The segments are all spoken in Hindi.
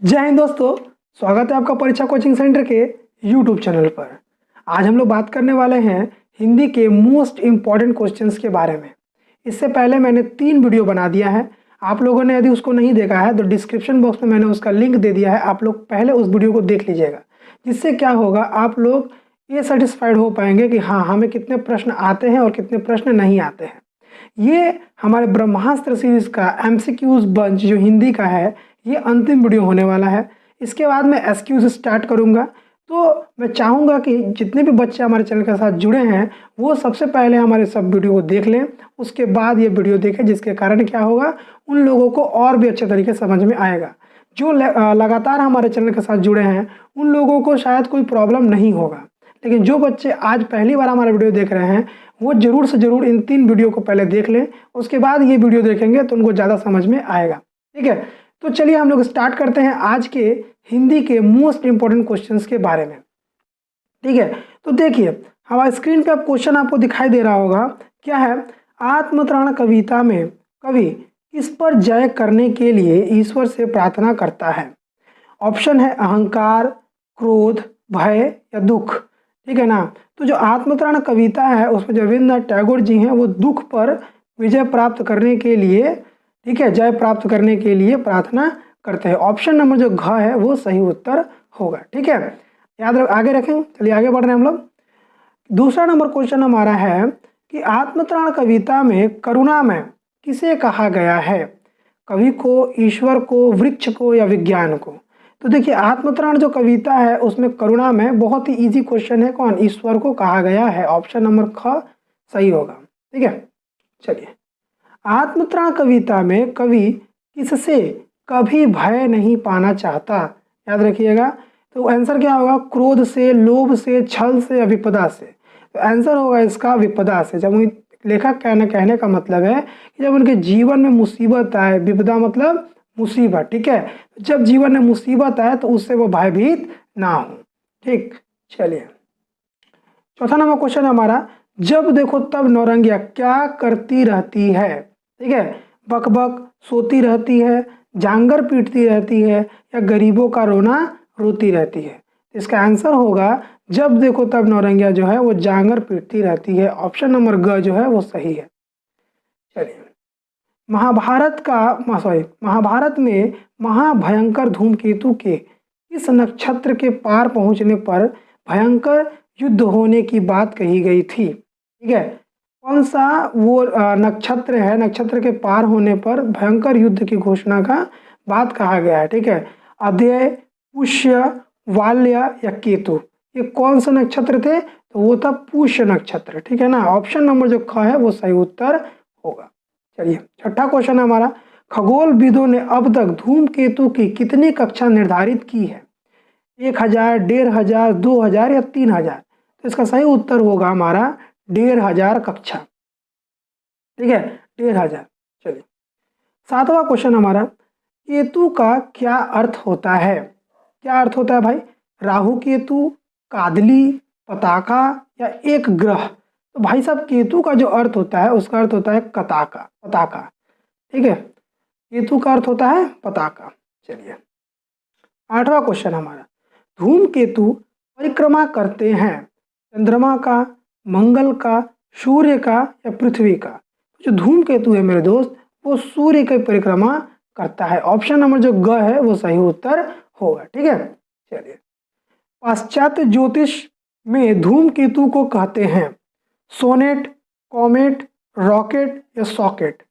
जय हिंद दोस्तों। स्वागत है आपका परीक्षा कोचिंग सेंटर के यूट्यूब चैनल पर। आज हम लोग बात करने वाले हैं हिंदी के मोस्ट इम्पॉर्टेंट क्वेश्चंस के बारे में। इससे पहले मैंने 3 वीडियो बना दिया है। आप लोगों ने यदि उसको नहीं देखा है तो डिस्क्रिप्शन बॉक्स में मैंने उसका लिंक दे दिया है, आप लोग पहले उस वीडियो को देख लीजिएगा। जिससे क्या होगा, आप लोग ये सेटिस्फाइड हो पाएंगे कि हाँ, हमें कितने प्रश्न आते हैं और कितने प्रश्न नहीं आते हैं। ये हमारे ब्रह्मास्त्र सीरीज का एमसीक्यूज बंच जो हिंदी का है, ये अंतिम वीडियो होने वाला है। इसके बाद मैं एसक्यूज स्टार्ट करूंगा। तो मैं चाहूँगा कि जितने भी बच्चे हमारे चैनल के साथ जुड़े हैं वो सबसे पहले हमारे सब वीडियो को देख लें, उसके बाद ये वीडियो देखें, जिसके कारण क्या होगा, उन लोगों को और भी अच्छे तरीके से समझ में आएगा। जो लगातार हमारे चैनल के साथ जुड़े हैं उन लोगों को शायद कोई प्रॉब्लम नहीं होगा, लेकिन जो बच्चे आज पहली बार हमारा वीडियो देख रहे हैं वो ज़रूर से ज़रूर इन 3 वीडियो को पहले देख लें, उसके बाद ये वीडियो देखेंगे तो उनको ज़्यादा समझ में आएगा। ठीक है, तो चलिए हम लोग स्टार्ट करते हैं आज के हिंदी के मोस्ट इंपॉर्टेंट क्वेश्चंस के बारे में। ठीक है, तो देखिए हमारे स्क्रीन पे अब क्वेश्चन आपको दिखाई दे रहा होगा। क्या है, आत्मत्राण कविता में कवि किस पर जय करने के लिए ईश्वर से प्रार्थना करता है? ऑप्शन है अहंकार, क्रोध, भय या दुख। ठीक है ना। तो जो आत्मत्राण कविता है उसमें जो रविन्द्रनाथ टैगोर जी हैं वो दुख पर विजय प्राप्त करने के लिए, ठीक है, जय प्राप्त करने के लिए प्रार्थना करते हैं। ऑप्शन नंबर जो घ है वो सही उत्तर होगा। ठीक है, याद रख, आगे रखें। चलिए आगे बढ़ रहे हैं हम लोग। दूसरा नंबर क्वेश्चन हमारा है कि आत्मत्राण कविता में करुणा में किसे कहा गया है? कवि को, ईश्वर को, वृक्ष को या विज्ञान को? तो देखिए आत्मत्राण जो कविता है उसमें करुणा में बहुत ही इजी क्वेश्चन है, कौन, ईश्वर को कहा गया है। ऑप्शन नंबर ख सही होगा। ठीक है, चलिए आत्मत्राण कविता में कवि किससे कभी भय नहीं पाना चाहता? याद रखिएगा। तो आंसर क्या होगा, क्रोध से, लोभ से, छल से या विपदा से? तो आंसर होगा इसका विपदा से। जब लेखक कहने का मतलब है कि जब उनके जीवन में मुसीबत आए, विपदा मतलब मुसीबत। ठीक है, जब जीवन में मुसीबत आए तो उससे वो भयभीत ना हो। ठीक, चलिए चौथा नंबर क्वेश्चन है हमारा, जब देखो तब नौरंगिया क्या करती रहती है? ठीक है, बकबक, सोती रहती है, जांगर पीटती रहती है या गरीबों का रोना रोती रहती है? इसका आंसर होगा जब देखो तब नौरंगिया जो है वो जांगर पीटती रहती है। ऑप्शन नंबर ग जो है वो सही है। चलिए महाभारत में महाभयंकर धूमकेतु के इस नक्षत्र के पार पहुंचने पर भयंकर युद्ध होने की बात कही गई थी। ठीक है, कौन सा वो नक्षत्र है, नक्षत्र के पार होने पर भयंकर युद्ध की घोषणा का बात कहा गया है? ठीक है, अध्यय, पुष्य, वाल्य या केतु? ये कौन सा नक्षत्र थे? तो वो था पुष्य नक्षत्र। ठीक है ना, ऑप्शन नंबर जो ख है वो सही उत्तर होगा। चलिए छठा क्वेश्चन है हमारा, खगोलविदों ने अब तक धूमकेतु की कितनी कक्षा निर्धारित की है? 1000, 1500, 2000 या 3000? तो इसका सही उत्तर होगा हमारा 1500 कक्षा। ठीक है, 1500। चलिए सातवां क्वेश्चन हमारा, केतु का क्या अर्थ होता है? क्या अर्थ होता है भाई? राहु केतु, कादली, पताका या एक ग्रह? तो भाई साहब केतु का जो अर्थ होता है उसका अर्थ होता है पताका, पताका। ठीक है, केतु का अर्थ होता है पताका। चलिए आठवां क्वेश्चन हमारा, धूमकेतु परिक्रमा करते हैं चंद्रमा का, मंगल का, सूर्य का या पृथ्वी का? जो धूमकेतु है मेरे दोस्त वो सूर्य की परिक्रमा करता है। ऑप्शन नंबर जो ग है वो सही उत्तर होगा। ठीक है, चलिए पाश्चात्य ज्योतिष में धूमकेतु को कहते हैं सोनेट, कॉमेट, रॉकेट या सॉकेट?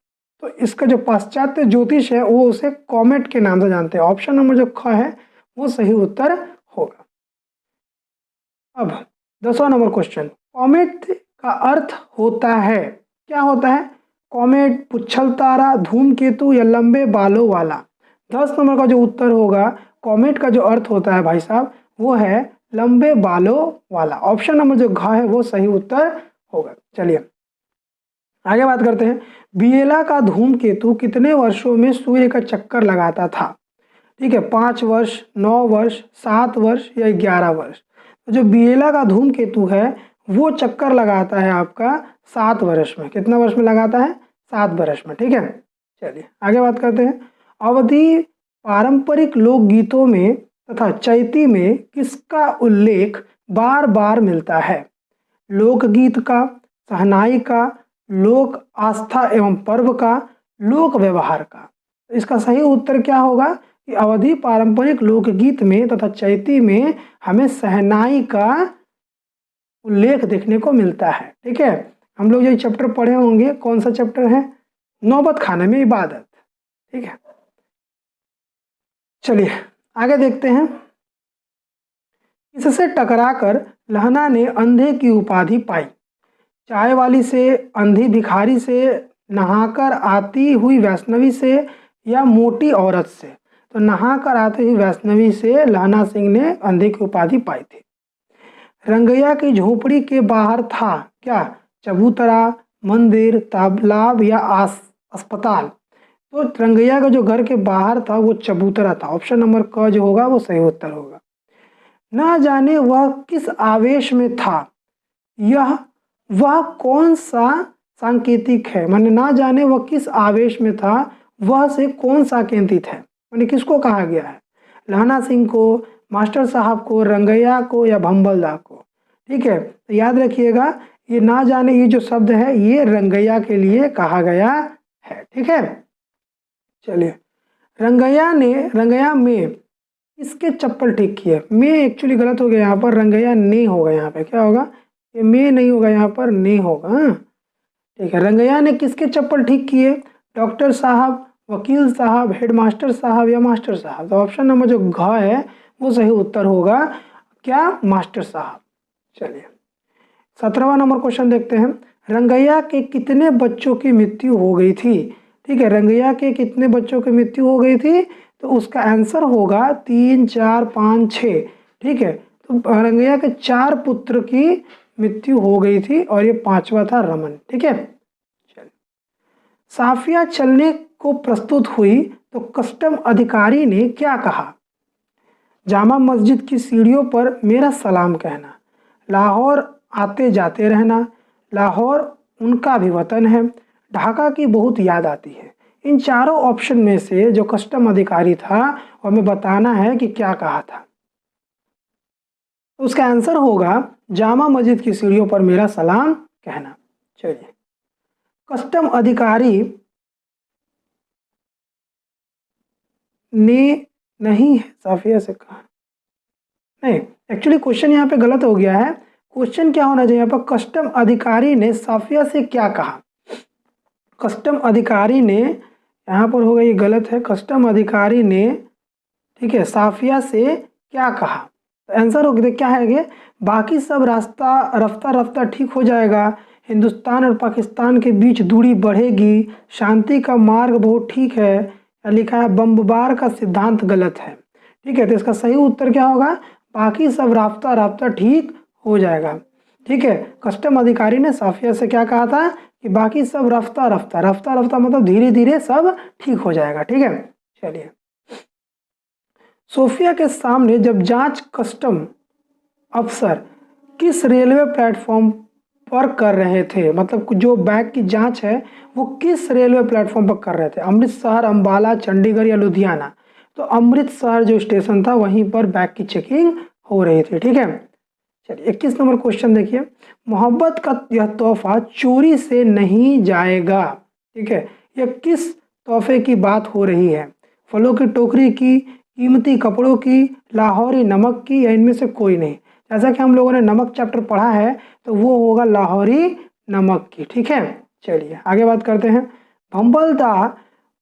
तो इसका जो पाश्चात्य ज्योतिष है वो उसे कॉमेट के नाम से जानते हैं। ऑप्शन नंबर जो ख है वो सही उत्तर होगा। अब 10वां नंबर क्वेश्चन, कॉमेट का अर्थ होता है, क्या होता है? कॉमेट, पुच्छल तारा, धूमकेतु या लंबे बालों वाला? 10 नंबर का जो उत्तर होगा, कॉमेट का जो अर्थ होता है भाई साहब वो है लंबे बालों वाला। ऑप्शन नंबर जो घ है वो सही उत्तर होगा। चलिए आगे बात करते हैं, बिएला का धूमकेतु कितने वर्षों में सूर्य का चक्कर लगाता था? ठीक है, 5 वर्ष, 9 वर्ष, 7 वर्ष या 11 वर्ष? तो जो बिएला का धूमकेतु है वो चक्कर लगाता है आपका 7 वर्ष में। कितना वर्ष में लगाता है? 7 वर्ष में। ठीक है, चलिए आगे बात करते हैं, अवधि पारंपरिक लोकगीतों में तथा चैती में किसका उल्लेख बार बार मिलता है? लोकगीत का, शहनाई का, लोक आस्था एवं पर्व का, लोक व्यवहार का। इसका सही उत्तर क्या होगा कि अवधि पारंपरिक लोकगीत में तथा चैती में हमें शहनाई का उल्लेख देखने को मिलता है। ठीक है, हम लोग जो चैप्टर पढ़े होंगे, कौन सा चैप्टर है? नौबत खाने में इबादत। ठीक है, चलिए आगे देखते हैं। इससे टकराकर लहना ने अंधे की उपाधि पाई। चाय वाली से, अंधी भिखारी से, नहाकर आती हुई वैष्णवी से या मोटी औरत से? तो नहाकर आती हुई वैष्णवी से लहना सिंह ने अंधे की उपाधि पाई थी। रंगैया की झोपड़ी के बाहर था क्या? चबूतरा, मंदिर, तालाब या अस्पताल? तो रंगैया का जो घर के बाहर था वो चबूतरा था। ऑप्शन नंबर क जो होगा वो सही उत्तर होगा। ना जाने वह किस आवेश में था, वह कौन सा सांकेतिक है? माने ना जाने वह किस आवेश में था, वह से कौन सांकेतिक है? माने किसको कहा गया है? लहना सिंह को, मास्टर साहब को, रंगैया को या भंबलदा को? ठीक है, तो याद रखिएगा ये ना जाने ये जो शब्द है ये रंगैया के लिए कहा गया है। ठीक है, चलिए रंगैया में किसके चप्पल ठीक किए? में एक्चुअली गलत हो गया यहाँ पर, रंगैया ने होगा यहाँ पे। क्या होगा? ये में नहीं होगा, यहाँ पर ने होगा। हाँ ठीक है, रंगैया ने किसके चप्पल ठीक किए? डॉक्टर साहब, वकील साहब, हेडमास्टर साहब या मास्टर साहब? तो ऑप्शन नंबर जो घ है वो सही उत्तर होगा। क्या? मास्टर साहब। चलिए 17वां नंबर क्वेश्चन देखते हैं। रंगैया के कितने बच्चों की मृत्यु हो गई थी? ठीक है, रंगैया के कितने बच्चों की मृत्यु हो गई थी? तो उसका आंसर होगा 3, 4, 5, 6। ठीक है, तो रंगैया के 4 पुत्र की मृत्यु हो गई थी और ये 5वां था रमन। ठीक है, चलिए साफिया चलने को प्रस्तुत हुई तो कस्टम अधिकारी ने क्या कहा? जामा मस्जिद की सीढ़ियों पर मेरा सलाम कहना, लाहौर आते जाते रहना, लाहौर उनका भी वतन है, ढाका की बहुत याद आती है। इन चारों ऑप्शन में से जो कस्टम अधिकारी था वो हमें बताना है कि क्या कहा था। उसका आंसर होगा जामा मस्जिद की सीढ़ियों पर मेरा सलाम कहना। चलिए कस्टम अधिकारी ने नहीं है, साफिया से कहा नहीं। एक्चुअली क्वेश्चन यहाँ पे गलत हो गया है। क्वेश्चन क्या होना चाहिए यहाँ पर? कस्टम अधिकारी ने साफिया से क्या कहा? कस्टम अधिकारी ने, यहाँ पर होगा ये गलत है। कस्टम अधिकारी ने, ठीक है, साफिया से क्या कहा? तो आंसर हो गया क्या है ये? बाकी सब रास्ता रफ्ता रफ्ता ठीक हो जाएगा, हिंदुस्तान और पाकिस्तान के बीच दूरी बढ़ेगी, शांति का मार्ग बहुत ठीक है, या लिखा है बम्बार का सिद्धांत गलत है। ठीक है, तो इसका सही उत्तर क्या होगा? बाकी सब रास्ता रास्ता ठीक हो जाएगा। ठीक है, कस्टम अधिकारी ने साफिया से क्या कहा था कि बाकी सब रफ्ता रफ्ता मतलब धीरे धीरे सब ठीक हो जाएगा। ठीक है, चलिए सोफिया के सामने जब जांच कस्टम अफसर किस रेलवे प्लेटफॉर्म पर कर रहे थे? मतलब जो बैग की जांच है वो किस रेलवे प्लेटफॉर्म पर कर रहे थे? अमृतसर, अंबाला, चंडीगढ़ या लुधियाना? तो अमृतसर जो स्टेशन था वहीं पर बैग की चेकिंग हो रही थी। ठीक है, चलिए 21 नंबर क्वेश्चन देखिए। मोहब्बत का यह तोहफा चोरी से नहीं जाएगा। ठीक है, यह किस तोहफे की बात हो रही है? फलों की टोकरी की, कीमती कपड़ों की, लाहौरी नमक की या इनमें से कोई नहीं? जैसा कि हम लोगों ने नमक चैप्टर पढ़ा है तो वो होगा लाहौरी नमक की। ठीक है, चलिए आगे बात करते हैं। भंबलदा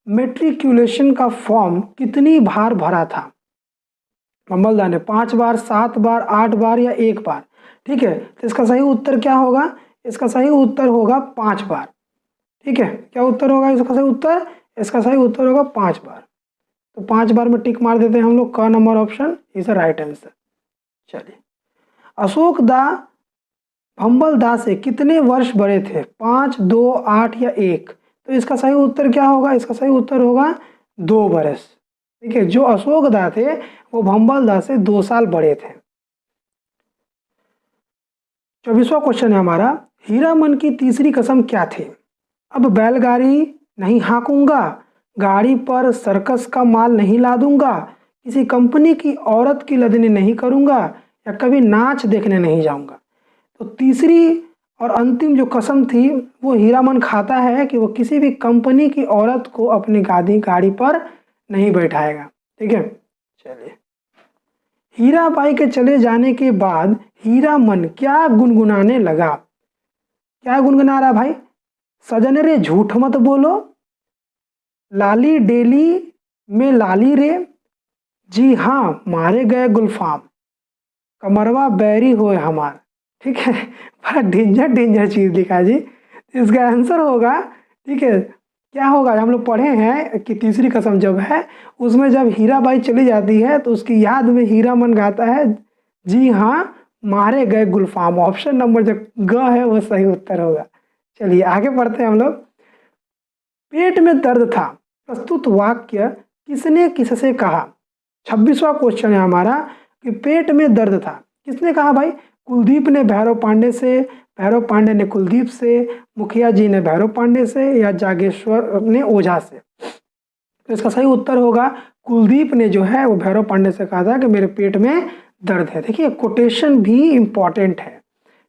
मेट्रिकुलेशन का फॉर्म कितनी बार भरा था? भंबलदा ने 5 बार, 7 बार, 8 बार या 1 बार? ठीक है, तो इसका सही उत्तर क्या होगा? इसका सही उत्तर होगा 5 बार। ठीक है, क्या उत्तर होगा इसका सही उत्तर? इसका सही उत्तर होगा 5 बार। तो 5 बार में टिक मार देते हैं हम लोग। क number option is the right answer. चलिए अशोक दा भंबलदा से कितने वर्ष बड़े थे? 5, 2, 8 या 1? तो इसका सही उत्तर क्या होगा? इसका सही उत्तर होगा 2 वर्ष। ठीक है, जो अशोक दा थे वो भंबलदा से 2 साल बड़े थे। 24वां क्वेश्चन है हमारा। हीरामन की तीसरी कसम क्या थी? अब बैलगाड़ी नहीं हाँकूंगा, गाड़ी पर सर्कस का माल नहीं लादूंगा, किसी कंपनी की औरत की लदनी नहीं करूंगा, या कभी नाच देखने नहीं जाऊंगा। तो तीसरी और अंतिम जो कसम थी वो हीरामन खाता है कि वो किसी भी कंपनी की औरत को अपनी गाड़ी पर नहीं बैठाएगा। ठीक है, चलिए। हीराबाई के चले जाने के बाद हीरामन क्या गुनगुनाने लगा? क्या गुनगुना रहा भाई? सजन रे झूठ मत बोलो, लाली डेली में लाली रे, जी हाँ मारे गए गुलफाम, कमरवा बैरी होए हमार। ठीक है, बड़ा डेंजर डेंजर चीज़ लिखा जी। इसका आंसर होगा, ठीक है, क्या होगा? हम लोग पढ़े हैं कि तीसरी कसम जब है उसमें जब हीराबाई चली जाती है तो उसकी याद में हीरामन गाता है, जी हाँ मारे गए गुलफाम। ऑप्शन नंबर जो ग है वो सही उत्तर होगा। चलिए आगे बढ़ते हैं हम लोग। पेट में दर्द था, प्रस्तुत वाक्य किसने किससे कहा? 26वां क्वेश्चन है हमारा कि पेट में दर्द था, किसने कहा भाई? कुलदीप ने भैरव पांडे से, भैरव पांडे ने कुलदीप से, मुखिया जी ने भैरव पांडे से, या जागेश्वर ने ओझा से? तो इसका सही उत्तर होगा कुलदीप ने जो है वो भैरव पांडे से कहा था कि मेरे पेट में दर्द है। देखिए कोटेशन भी इम्पॉर्टेंट है।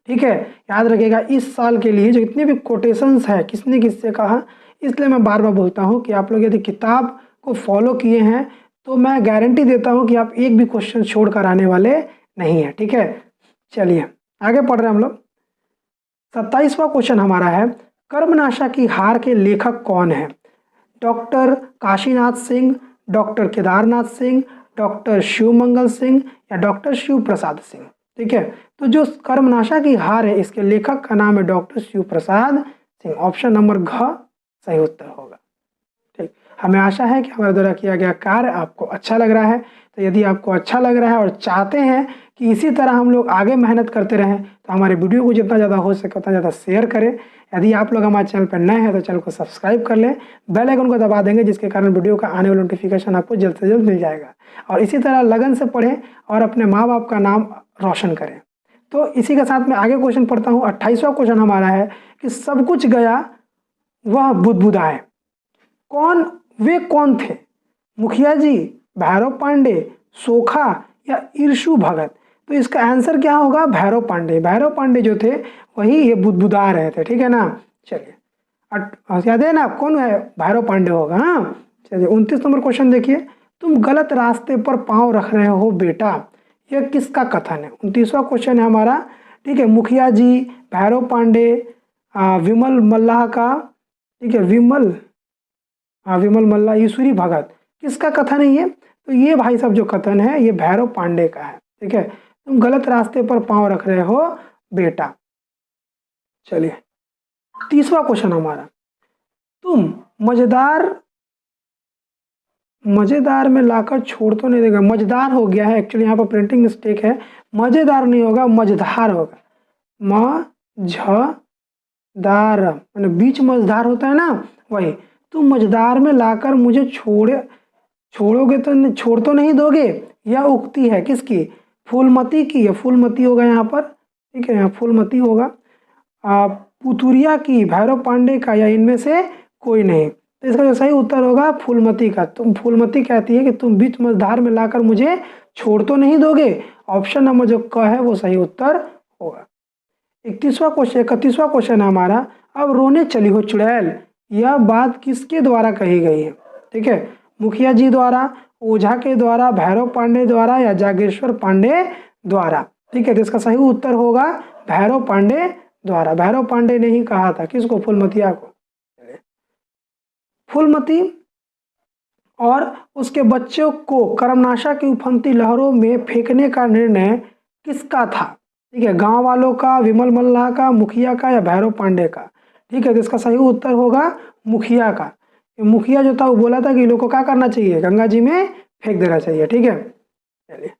ठीक है, याद रखिएगा इस साल के लिए जो इतने भी कोटेशंस है किसने किससे कहा, इसलिए मैं बार बार बोलता हूँ कि आप लोग यदि किताब को फॉलो किए हैं तो मैं गारंटी देता हूँ कि आप एक भी क्वेश्चन छोड़ कर आने वाले नहीं है। ठीक है, चलिए आगे पढ़ रहे हैं हम लोग। 27वां क्वेश्चन हमारा है, कर्मनाशा की हार के लेखक कौन है? Doctor Kashinath Singh, doctor Kedarnath Singh, doctor Shivmangal Singh, या डॉक्टर शिव प्रसाद सिंह? ठीक है, तो जो कर्मनाशा की हार है इसके लेखक का नाम है doctor Shiv Prasad Singh. Option number घ सही उत्तर होगा। ठीक, हमें आशा है कि हमारे द्वारा किया गया कार्य आपको अच्छा लग रहा है। तो यदि आपको अच्छा लग रहा है और चाहते हैं कि इसी तरह हम लोग आगे मेहनत करते रहें तो हमारे वीडियो को जितना ज़्यादा हो सके उतना ज़्यादा शेयर करें। यदि आप लोग हमारे चैनल पर नए हैं तो चैनल को सब्सक्राइब कर लें, बेल आइकन को दबा देंगे जिसके कारण वीडियो का आने वाला नोटिफिकेशन आपको जल्द से जल्द मिल जाएगा। और इसी तरह लगन से पढ़ें और अपने माँ बाप का नाम रोशन करें। तो इसी के साथ मैं आगे क्वेश्चन पढ़ता हूँ। 28वां क्वेश्चन हमारा है कि सब कुछ गया वह बुदबुदाए, वे कौन थे? मुखिया जी, भैरव पांडे, सोखा, या ईर्षु भगत? तो इसका आंसर क्या होगा? भैरव पांडे। भैरव पांडे जो थे वही ये बुदबुदा रहे थे। ठीक है ना, चलिए याद है ना कौन है? भैरव पांडे होगा। हाँ, चलिए 29 नंबर क्वेश्चन देखिए, तुम गलत रास्ते पर पांव रख रहे हो बेटा, यह किसका कथन है? 29वां क्वेश्चन है हमारा। ठीक है, मुखिया जी, भैरव पांडे, विमल मल्लाह का, ठीक है, विमल मल्ला, ईश्वरी भगत, किसका कथन है ये? तो ये भाई साहब जो कथन है ये भैरव पांडे का है। ठीक है, तुम गलत रास्ते पर पांव रख रहे हो बेटा। चलिए 30वां क्वेश्चन हमारा, तुम मजेदार में लाकर छोड़ तो नहीं देगा। मजेदार हो गया है, एक्चुअली यहाँ पर प्रिंटिंग मिस्टेक है, मजेदार नहीं होगा, मझधार होगा। मझदार मैंने बीच मझधार होता है ना, वही। तुम मझदार में लाकर मुझे छोड़ोगे तो छोड़ तो नहीं दोगे। यह उक्ति है किसकी? फूलमती की, या फूलमती होगा यहाँ पर। ठीक है, यहाँ फूलमती होगा। पुतुरिया की, भैरव पांडे का, या इनमें से कोई नहीं? तो इसका जो सही उत्तर होगा फूलमती का। तुम फूलमती कहती है कि तुम बीच मझधार में लाकर मुझे छोड़ तो नहीं दोगे। ऑप्शन नंबर जो क है वो सही उत्तर होगा। 31वां क्वेश्चन है हमारा, अब रोने चली हो चुड़ैल, यह बात किसके द्वारा कही गई है? ठीक है, मुखिया जी द्वारा, ओझा के द्वारा, भैरव पांडे द्वारा, या जागेश्वर पांडे द्वारा? ठीक है, तो इसका सही उत्तर होगा भैरव पांडे द्वारा। भैरव पांडे ने ही कहा था किसको? फूलमतिया को। फूलमती और उसके बच्चों को कर्मनाशा की उफनती लहरों में फेंकने का निर्णय किसका था? ठीक है, गांव वालों का, विमल मल्लाह का, मुखिया का, या भैरव पांडे का? ठीक है, तो इसका सही उत्तर होगा मुखिया का। मुखिया जो था वो बोला था कि लोग को क्या करना चाहिए? गंगा जी में फेंक देना चाहिए। ठीक है, चलिए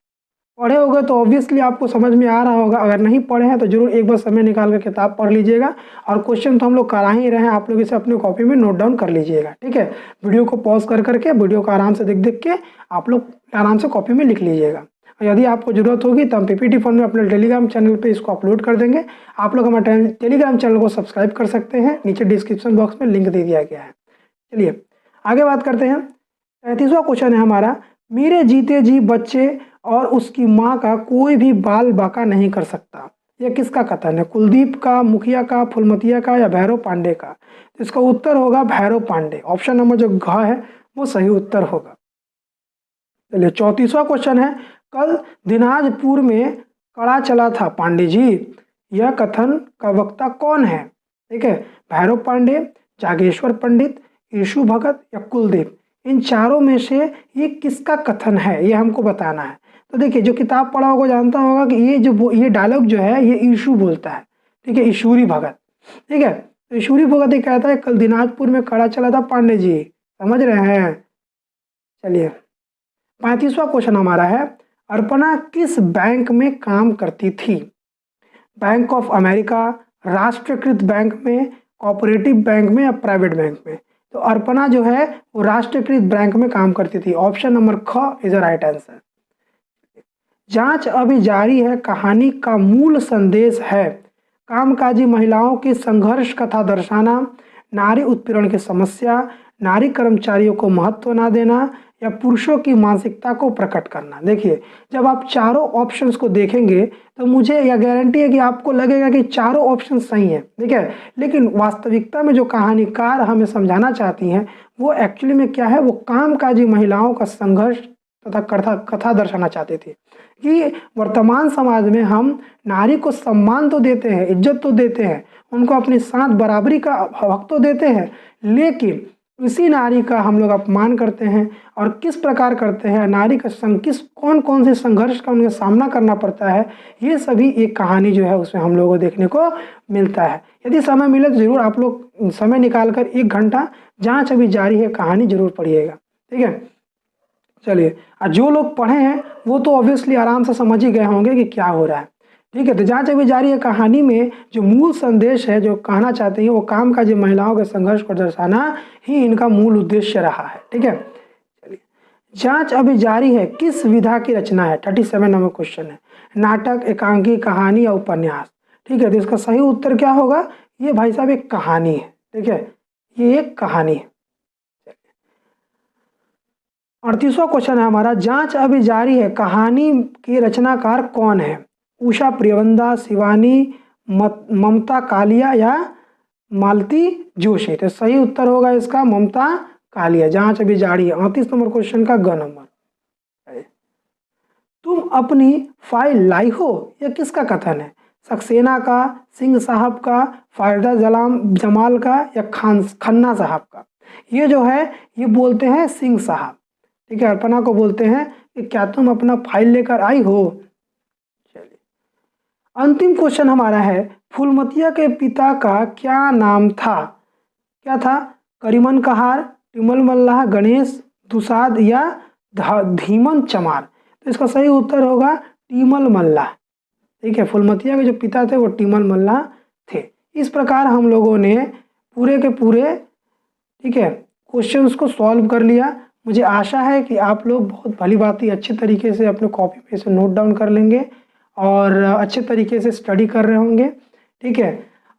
पढ़े होगे तो ऑब्वियसली आपको समझ में आ रहा होगा। अगर नहीं पढ़े हैं तो जरूर एक बार समय निकाल कर किताब पढ़ लीजिएगा। और क्वेश्चन तो हम लोग करा ही रहे हैं, आप लोग इसे अपनी कॉपी में नोट डाउन कर लीजिएगा। ठीक है, वीडियो को पॉज कर करके वीडियो को आराम से देख के आप लोग आराम से कॉपी में लिख लीजिएगा। और यदि आपको ज़रूरत होगी तो हम PPT फॉर्म में अपने टेलीग्राम चैनल पर इसको अपलोड कर देंगे। आप लोग हमारे टेलीग्राम चैनल को सब्सक्राइब कर सकते हैं, नीचे डिस्क्रिप्शन बॉक्स में लिंक दे दिया गया है। चलिए आगे बात करते हैं। 35वां क्वेश्चन है हमारा, मेरे जीते जी बच्चे और उसकी माँ का कोई भी बाल बांका नहीं कर सकता, यह किसका कथन है? कुलदीप का, मुखिया का, फुलमतिया का या भैरव पांडे का? तो इसका उत्तर होगा भैरव पांडे। ऑप्शन नंबर जो घ है वो सही उत्तर होगा। चलिए 34वां क्वेश्चन है, कल दिनाजपुर में कड़ा चला था पांडे जी, यह कथन का वक्ता कौन है? ठीक है, भैरव पांडे, जागेश्वर पंडित, यीशु भगत या कुलदीप? इन चारों में से ये किसका कथन है, ये हमको बताना है। तो देखिए, जो किताब पढ़ा होगा जानता होगा कि ये डायलॉग जो है ये यीशु बोलता है। ठीक है, ईशूरी भगत। ठीक है, तो ईशूरी भगत ये कहता है कल दिनाजपुर में कड़ा चला था पांडे जी, समझ रहे हैं। चलिए 35वां क्वेश्चन हमारा है, अर्पणा किस बैंक में काम करती थी? बैंक ऑफ अमेरिका, राष्ट्रीयकृत बैंक में, कोऑपरेटिव बैंक में या प्राइवेट बैंक में? तो अर्पणा जो है वो राष्ट्रीयकृत बैंक में काम करती थी। ऑप्शन नंबर ख इज द राइट आंसर। जांच अभी जारी है कहानी का मूल संदेश है, कामकाजी महिलाओं की संघर्ष कथा दर्शाना, नारी उत्पीड़न की समस्या, नारी कर्मचारियों को महत्व ना देना या पुरुषों की मानसिकता को प्रकट करना। देखिए, जब आप चारों ऑप्शंस को देखेंगे तो मुझे यह गारंटी है कि आपको लगेगा कि चारों ऑप्शन सही हैं। ठीक है, लेकिन वास्तविकता में जो कहानीकार हमें समझाना चाहती हैं वो एक्चुअली में क्या है, वो कामकाजी महिलाओं का संघर्ष तथा कथा दर्शाना चाहती थी कि वर्तमान समाज में हम नारी को सम्मान तो देते हैं, इज्जत तो देते हैं, उनको अपने साथ बराबरी का हक तो देते हैं, लेकिन इसी नारी का हम लोग अपमान करते हैं। और किस प्रकार करते हैं, नारी का कौन कौन से संघर्ष का उनका सामना करना पड़ता है, ये सभी एक कहानी जो है उसमें हम लोगों को देखने को मिलता है। यदि समय मिले तो ज़रूर आप लोग समय निकाल कर 1 घंटा जांच अभी जारी है कहानी जरूर पढ़िएगा। ठीक है, चलिए, जो लोग पढ़े हैं वो तो ऑब्वियसली आराम से समझ ही गए होंगे कि क्या हो रहा है। ठीक है, तो जांच अभी जारी है कहानी में जो मूल संदेश है, जो कहना चाहते हैं, वो कामकाजी महिलाओं के संघर्ष को दर्शाना ही इनका मूल उद्देश्य रहा है। ठीक है, चलिए, जांच अभी जारी है किस विधा की रचना है? 37 नंबर क्वेश्चन है, नाटक, एकांकी, कहानी या उपन्यास? ठीक है, तो इसका सही उत्तर क्या होगा? ये भाई साहब एक कहानी है। ठीक है, ये एक कहानी है। 38वां क्वेश्चन है हमारा, जांच अभी जारी है कहानी के रचनाकार कौन है? उषा प्रियवंदा, शिवानी, ममता कालिया या मालती जोशी? तो सही उत्तर होगा इसका ममता कालिया। जांच अभी जारी है। 38 नंबर क्वेश्चन का ग नंबर। तुम अपनी फाइल लाई हो, यह किसका कथन है? सक्सेना का, सिंह साहब का, फायदा जमाल का या खन्ना साहब का? ये जो है ये बोलते हैं सिंह साहब। ठीक है, अर्पणा को बोलते हैं कि क्या तुम अपना फाइल लेकर आई हो। चलिए, अंतिम क्वेश्चन हमारा है, फूलमतिया के पिता का क्या नाम था? क्या था? करीमन कहार, टिमल मल्लाह, गणेश दुसाद या धीमन चमार? तो इसका सही उत्तर होगा टिमल मल्लाह। ठीक है, फूलमतिया के जो पिता थे वो टिमल मल्लाह थे। इस प्रकार हम लोगों ने पूरे के पूरे, ठीक है, क्वेश्चंस को सॉल्व कर लिया। मुझे आशा है कि आप लोग बहुत भली भांति अच्छे तरीके से अपने कॉपी में इसे नोट डाउन कर लेंगे और अच्छे तरीके से स्टडी कर रहे होंगे। ठीक है,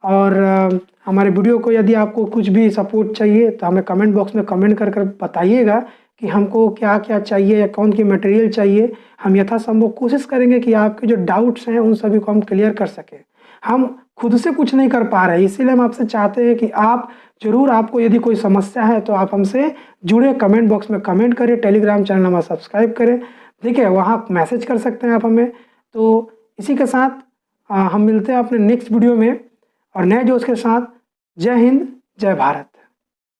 और हमारे वीडियो को यदि आपको कुछ भी सपोर्ट चाहिए तो हमें कमेंट बॉक्स में कमेंट कर बताइएगा कि हमको क्या क्या चाहिए या कौन की मटेरियल चाहिए। हम यथासंभव कोशिश करेंगे कि आपके जो डाउट्स हैं उन सभी को हम क्लियर कर सकें। हम खुद से कुछ नहीं कर पा रहे, इसीलिए हम आपसे चाहते हैं कि आप ज़रूर, आपको यदि कोई समस्या है तो आप हमसे जुड़े, कमेंट बॉक्स में कमेंट करें, टेलीग्राम चैनल हमारा सब्सक्राइब करें। ठीक है, वहाँ मैसेज कर सकते हैं आप हमें। तो इसी के साथ हम मिलते हैं अपने नेक्स्ट वीडियो में और नए जोश के साथ। जय हिंद, जय भारत।